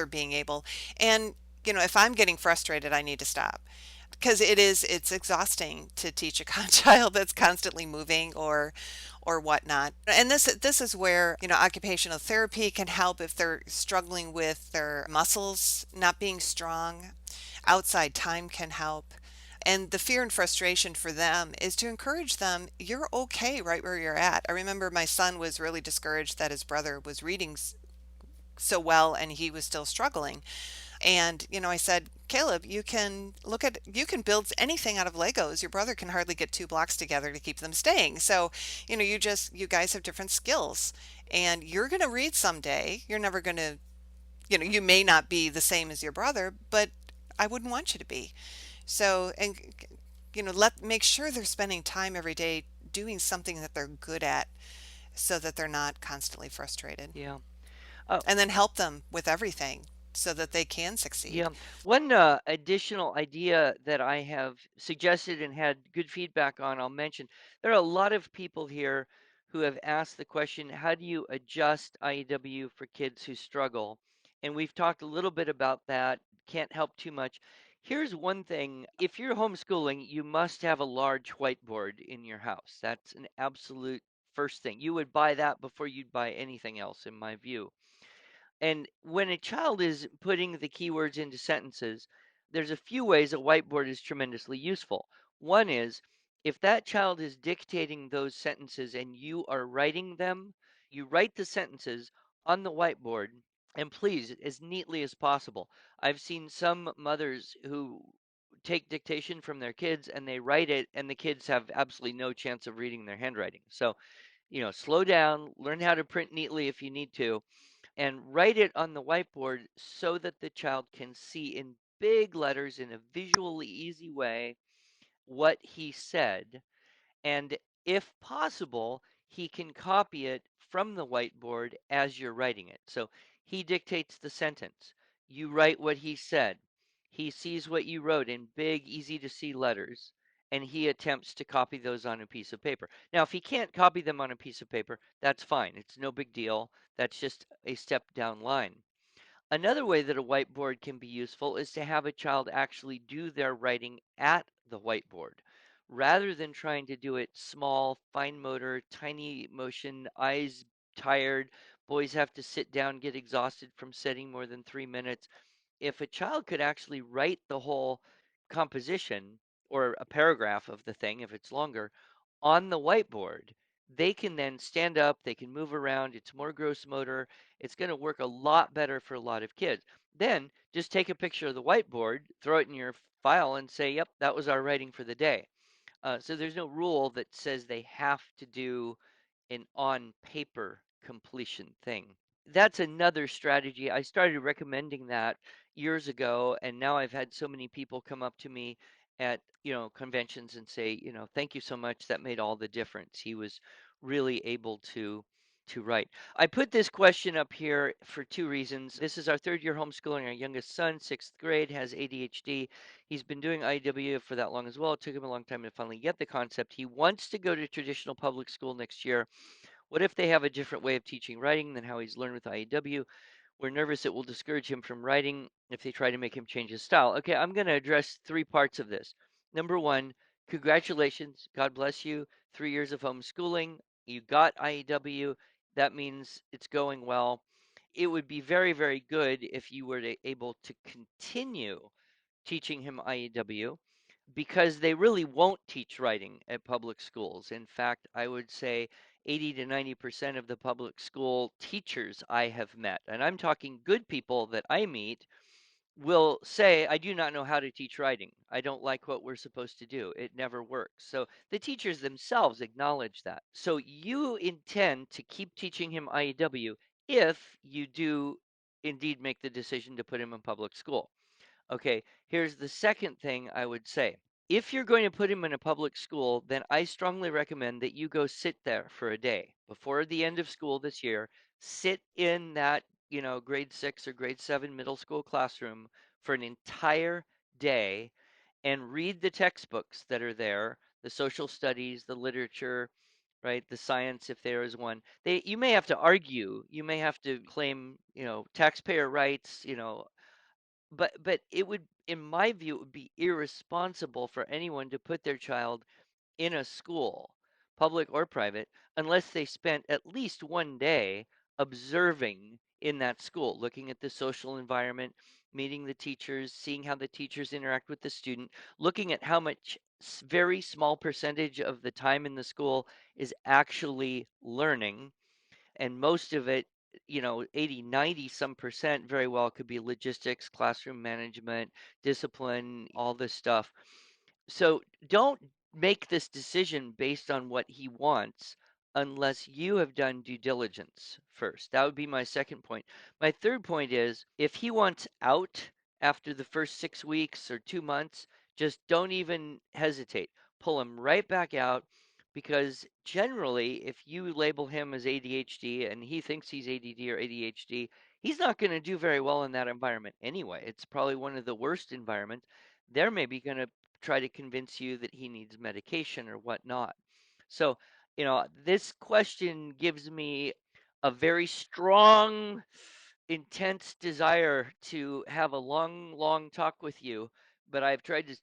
being able. And if I'm getting frustrated, I need to stop, because it's exhausting to teach a child that's constantly moving or whatnot. And this is where occupational therapy can help if they're struggling with their muscles not being strong. Outside time can help. And the fear and frustration for them is to encourage them, you're okay right where you're at. I remember my son was really discouraged that his brother was reading so well and he was still struggling. And, I said, Caleb, you can build anything out of Legos. Your brother can hardly get two blocks together to keep them staying. So, you guys have different skills and you're going to read someday. You're never going to, you may not be the same as your brother, but I wouldn't want you to be. So, and, make sure they're spending time every day doing something that they're good at so that they're not constantly frustrated. Yeah. Uh, And then help them with everything so that they can Yeah. succeed. One additional idea that I have suggested and had good feedback on, I'll mention. There are a lot of people here who have asked the question, how do you adjust IEW for kids who struggle? And we've talked a little bit about that. Can't help too much. Here's one thing. If you're homeschooling, you must have a large whiteboard in your house. That's an absolute first thing. You would buy that before you'd buy anything else, in my view. And when a child is putting the keywords into sentences, there's a few ways a whiteboard is tremendously useful. One is if that child is dictating those sentences and you are writing them, you write the sentences on the whiteboard and please, as neatly as possible. I've seen some mothers who take dictation from their kids and they write it, and the kids have absolutely no chance of reading their handwriting. So, slow down, learn how to print neatly if you need to, and write it on the whiteboard so that the child can see in big letters in a visually easy way what he said. And if possible, he can copy it from the whiteboard as you're writing it. So he dictates the sentence. You write what he said. He sees what you wrote in big, easy to see letters, and he attempts to copy those on a piece of paper. Now, if he can't copy them on a piece of paper, that's fine. It's no big deal. That's just a step down line. Another way that a whiteboard can be useful is to have a child actually do their writing at the whiteboard rather than trying to do it small, fine motor, tiny motion, eyes tired. Boys have to sit down, get exhausted from sitting more than 3 minutes. If a child could actually write the whole composition or a paragraph of the thing, if it's longer, on the whiteboard, they can then stand up, they can move around, it's more gross motor, it's going to work a lot better for a lot of kids. Then just take a picture of the whiteboard, throw it in your file, and say, yep, that was our writing for the day. So there's no rule that says they have to do an on paper completion thing. That's another strategy. I started recommending that years ago, and now I've had so many people come up to me at, conventions and say, thank you so much. That made all the difference. He was really able to write. I put this question up here for two reasons. This is our third year homeschooling. Our youngest son, sixth grade, has ADHD. He's been doing IEW for that long as well. It took him a long time to finally get the concept. He wants to go to traditional public school next year. What if they have a different way of teaching writing than how he's learned with IEW? We're nervous it will discourage him from writing if they try to make him change his style. Okay, I'm going to address three parts of this. Number one, congratulations. God bless you. 3 years of homeschooling. You got IEW. That means it's going well. It would be very, very good if you were able to continue teaching him IEW because they really won't teach writing at public schools. In fact, I would say 80 to 90% of the public school teachers I have met, and I'm talking good people that I meet, will say, I do not know how to teach writing. I don't like what we're supposed to do. It never works. So the teachers themselves acknowledge that. So you intend to keep teaching him IEW if you do indeed make the decision to put him in public school. Okay, here's the second thing I would say. If you're going to put him in a public school, then I strongly recommend that you go sit there for a day before the end of school this year. Sit in that, grade 6 or grade 7 middle school classroom for an entire day and read the textbooks that are there, the social studies, the literature, right? The science, if there is one. You may have to argue, you may have to claim, taxpayer rights, but it would, in my view, it would be irresponsible for anyone to put their child in a school, public or private, unless they spent at least one day observing in that school, looking at the social environment, meeting the teachers, seeing how the teachers interact with the student, looking at how much very small percentage of the time in the school is actually learning, and most of it, 80, 90 some percent very well could be logistics, classroom management, discipline, all this stuff. So don't make this decision based on what he wants unless you have done due diligence first. That would be my second point. My third point is if he wants out after the first 6 weeks or 2 months, just don't even hesitate. Pull him right back out, because generally, if you label him as ADHD and he thinks he's ADD or ADHD, he's not going to do very well in that environment anyway. It's probably one of the worst environments. They're maybe going to try to convince you that he needs medication or whatnot. So, this question gives me a very strong, intense desire to have a long, long talk with you, but I've tried to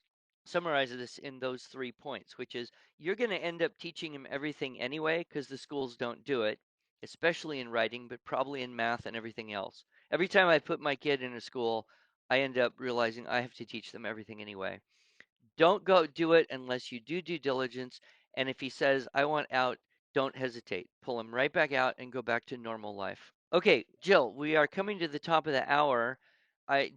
summarize this in those 3 points, which is you're going to end up teaching him everything anyway because the schools don't do it, especially in writing, but probably in math and everything else. Every time I put my kid in a school, I end up realizing I have to teach them everything anyway. Don't go do it unless you do due diligence. And if he says, I want out, don't hesitate. Pull him right back out and go back to normal life. Okay, Jill, we are coming to the top of the hour.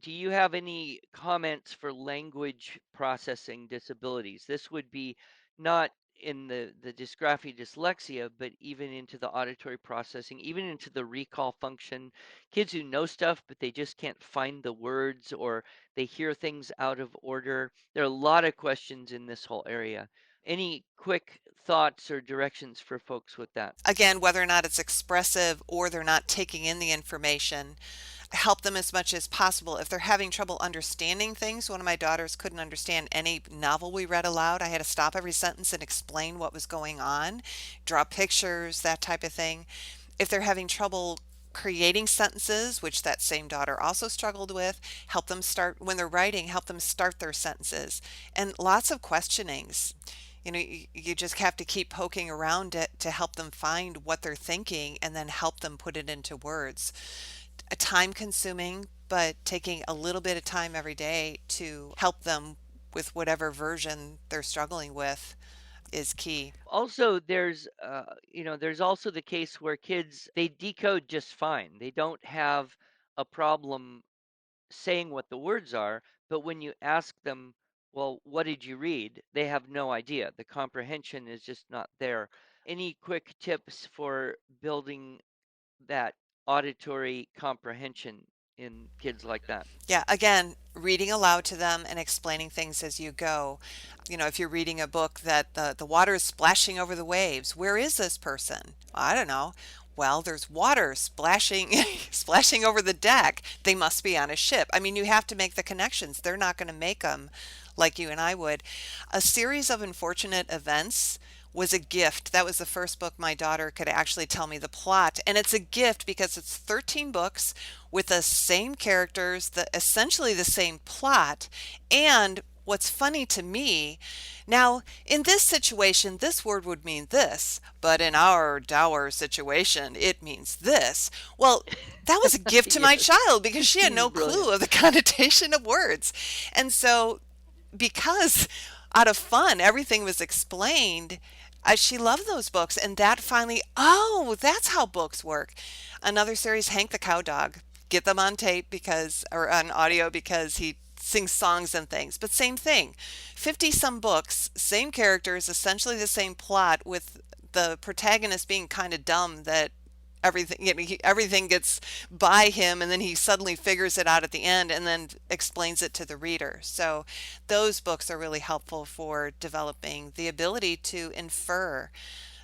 Do you have any comments for language processing disabilities? This would be not in the dysgraphia dyslexia, but even into the auditory processing, even into the recall function. Kids who know stuff, but they just can't find the words, or they hear things out of order. There are a lot of questions in this whole area. Any quick thoughts or directions for folks with that? Again, whether or not it's expressive or they're not taking in the information, help them as much as possible. If they're having trouble understanding things, one of my daughters couldn't understand any novel we read aloud. I had to stop every sentence and explain what was going on, draw pictures, that type of thing. If they're having trouble creating sentences, which that same daughter also struggled with, help them start when they're writing, help them start their sentences. And lots of questionings. You just have to keep poking around it to help them find what they're thinking and then help them put it into words. Time consuming, but taking a little bit of time every day to help them with whatever version they're struggling with is key. Also, there's also the case where kids, they decode just fine. They don't have a problem saying what the words are, but when you ask them, well, what did you read? They have no idea. The comprehension is just not there. Any quick tips for building that auditory comprehension in kids like that? Yeah, again, reading aloud to them and explaining things as you go. If you're reading a book that the water is splashing over the waves, where is this person? I don't know. Well, there's water splashing splashing over the deck. They must be on a ship. I mean, you have to make the connections. They're not going to make them like you and I would. A series of unfortunate events was a gift. That was the first book my daughter could actually tell me the plot. And it's a gift because it's 13 books with the same characters, essentially the same plot. And what's funny to me, now in this situation, this word would mean this, but in our dour situation, it means this. Well, that was a gift to my Yes, child because she had she's no brilliant. clue of the connotation of words. And so because out of fun, everything was explained. She loved those books, and that finally, oh, that's how books work. Another series, Hank the Cowdog. Get them on tape or on audio because he sings songs and things. But same thing, 50 some books, same characters, essentially the same plot, with the protagonist being kind of dumb that everything gets by him, and then he suddenly figures it out at the end and then explains it to the reader. So those books are really helpful for developing the ability to infer,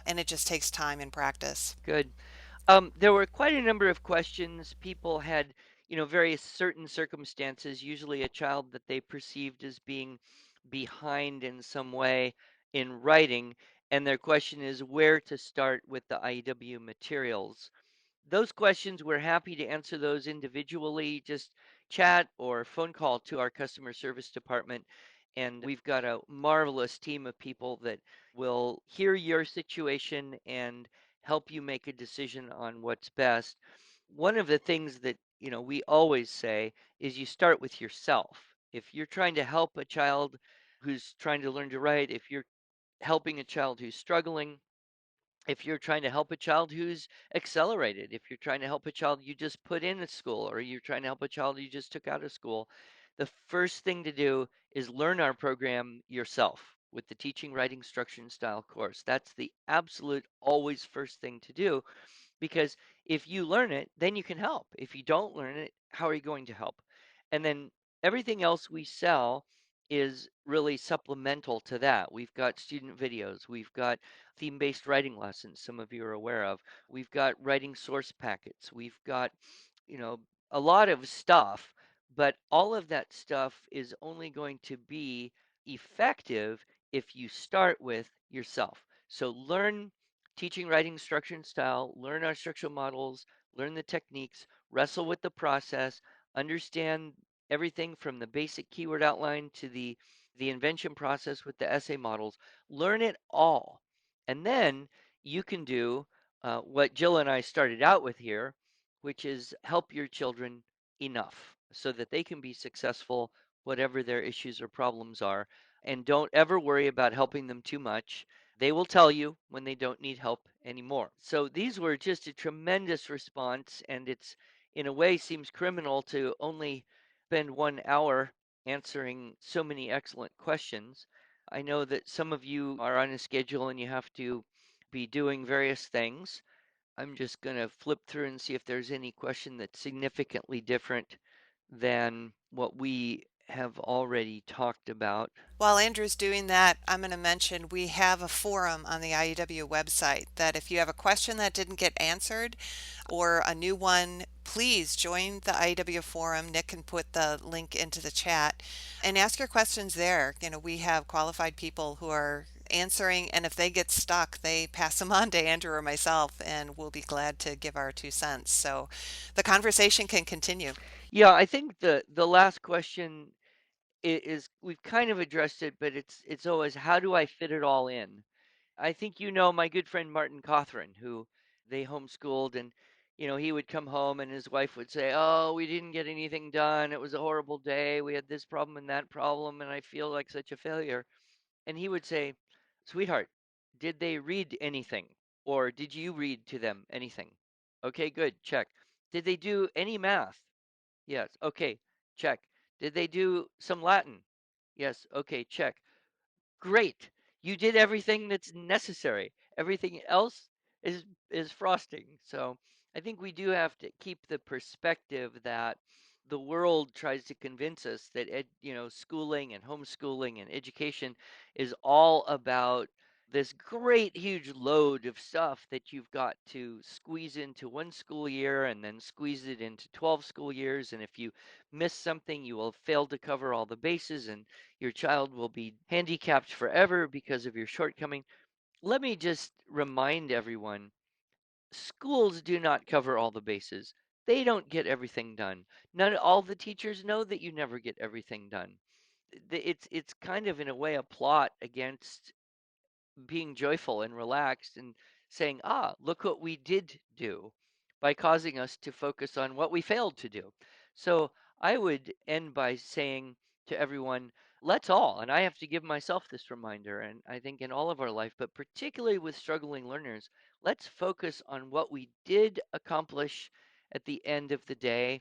and it just takes time and practice. Good. There were quite a number of questions. People had, various certain circumstances, usually a child that they perceived as being behind in some way in writing. And their question is where to start with the IEW materials. Those questions, we're happy to answer those individually. Just chat or phone call to our customer service department. And we've got a marvelous team of people that will hear your situation and help you make a decision on what's best. One of the things that, we always say is you start with yourself. If you're trying to help a child who's trying to learn to write, if you're helping a child who's struggling, if you're trying to help a child who's accelerated, if you're trying to help a child you just put in a school, or you're trying to help a child you just took out of school, the first thing to do is learn our program yourself with the teaching, writing, structure, and style course. That's the absolute always first thing to do, because if you learn it, then you can help. If you don't learn it, how are you going to help? And then everything else we sell is really supplemental to that. We've got student videos, we've got theme-based writing lessons, some of you are aware of. We've got writing source packets. We've got, you know, a lot of stuff, but all of that stuff is only going to be effective if you start with yourself. So learn teaching, writing, structure, and style, learn our structural models, learn the techniques, wrestle with the process, understand everything from the basic keyword outline to the invention process with the essay models. Learn it all. And then you can do what Jill and I started out with here, which is help your children enough so that they can be successful, whatever their issues or problems are. And don't ever worry about helping them too much. They will tell you when they don't need help anymore. So these were just a tremendous response, and it's in a way seems criminal to only spend 1 hour answering so many excellent questions. I know that some of you are on a schedule and you have to be doing various things. I'm just going to flip through and see if there's any question that's significantly different than what we have already talked about. While Andrew's doing that, I'm going to mention we have a forum on the IEW website that if you have a question that didn't get answered or a new one, please join the IEW forum. Nick can put the link into the chat and ask your questions there. We have qualified people who are answering, and if they get stuck, they pass them on to Andrew or myself, and we'll be glad to give our 2 cents. So the conversation can continue. Yeah, I think the last question is we've kind of addressed it, but it's always how do I fit it all in? I think my good friend Martin Cothran, who they homeschooled, and he would come home and his wife would say, "Oh, we didn't get anything done. It was a horrible day. We had this problem and that problem, and I feel like such a failure." And he would say, "Sweetheart, did they read anything? Or did you read to them anything? Okay, good. Check. Did they do any math? Yes. Okay, check. Did they do some Latin? Yes. Okay, check. Great. You did everything that's necessary. Everything else is frosting. So I think we do have to keep the perspective that the world tries to convince us that schooling and homeschooling and education is all about this great huge load of stuff that you've got to squeeze into one school year and then squeeze it into 12 school years, and if you miss something you will fail to cover all the bases and your child will be handicapped forever because of your shortcoming. Let me just remind everyone, schools do not cover all the bases. They don't get everything done. Not all the teachers know that you never get everything done. It's kind of in a way a plot against being joyful and relaxed and saying, look what we did do, by causing us to focus on what we failed to do. So I would end by saying to everyone, let's all, and I have to give myself this reminder, and I think in all of our life, but particularly with struggling learners, let's focus on what we did accomplish at the end of the day,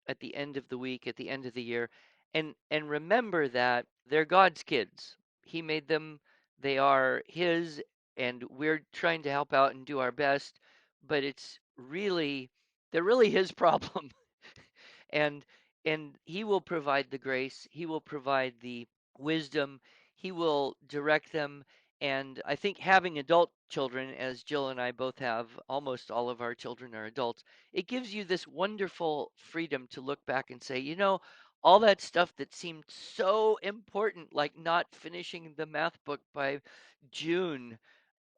at the end of the week, at the end of the year, and remember that they're God's kids. He made them, they are his, and we're trying to help out and do our best, but they're really his problem. and and he will provide the grace, he will provide the wisdom, he will direct them. And I think having adult children, as Jill and I both have, almost all of our children are adults, it gives you this wonderful freedom to look back and say, all that stuff that seemed so important, like not finishing the math book by June,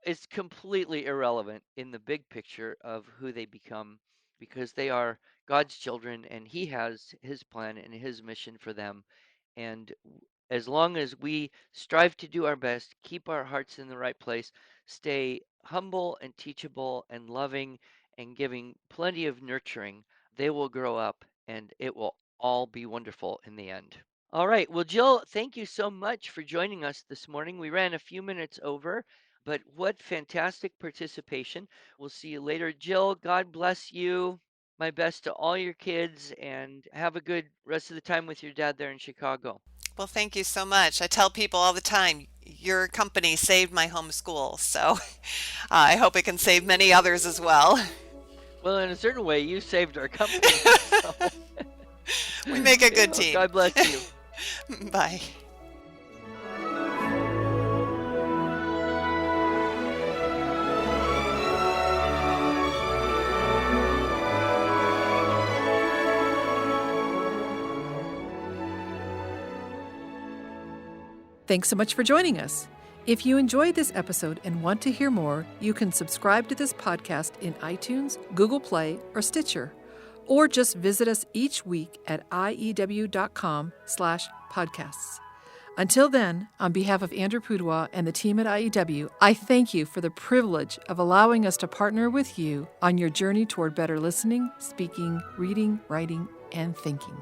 is completely irrelevant in the big picture of who they become, because they are God's children and he has his plan and his mission for them. And as long as we strive to do our best, keep our hearts in the right place, stay humble and teachable and loving and giving plenty of nurturing, they will grow up and it will all be wonderful in the end. All right. Well, Jill, thank you so much for joining us this morning. We ran a few minutes over, but what fantastic participation. We'll see you later. Jill, God bless you. My best to all your kids and have a good rest of the time with your dad there in Chicago. Well, thank you so much. I tell people all the time, your company saved my homeschool, so I hope it can save many others as well. Well, in a certain way, you saved our company. So, We make a good team. God bless you. Bye. Thanks so much for joining us. If you enjoyed this episode and want to hear more, you can subscribe to this podcast in iTunes, Google Play, or Stitcher, or just visit us each week at iew.com/podcasts. Until then, on behalf of Andrew Pudwa and the team at IEW, I thank you for the privilege of allowing us to partner with you on your journey toward better listening, speaking, reading, writing, and thinking.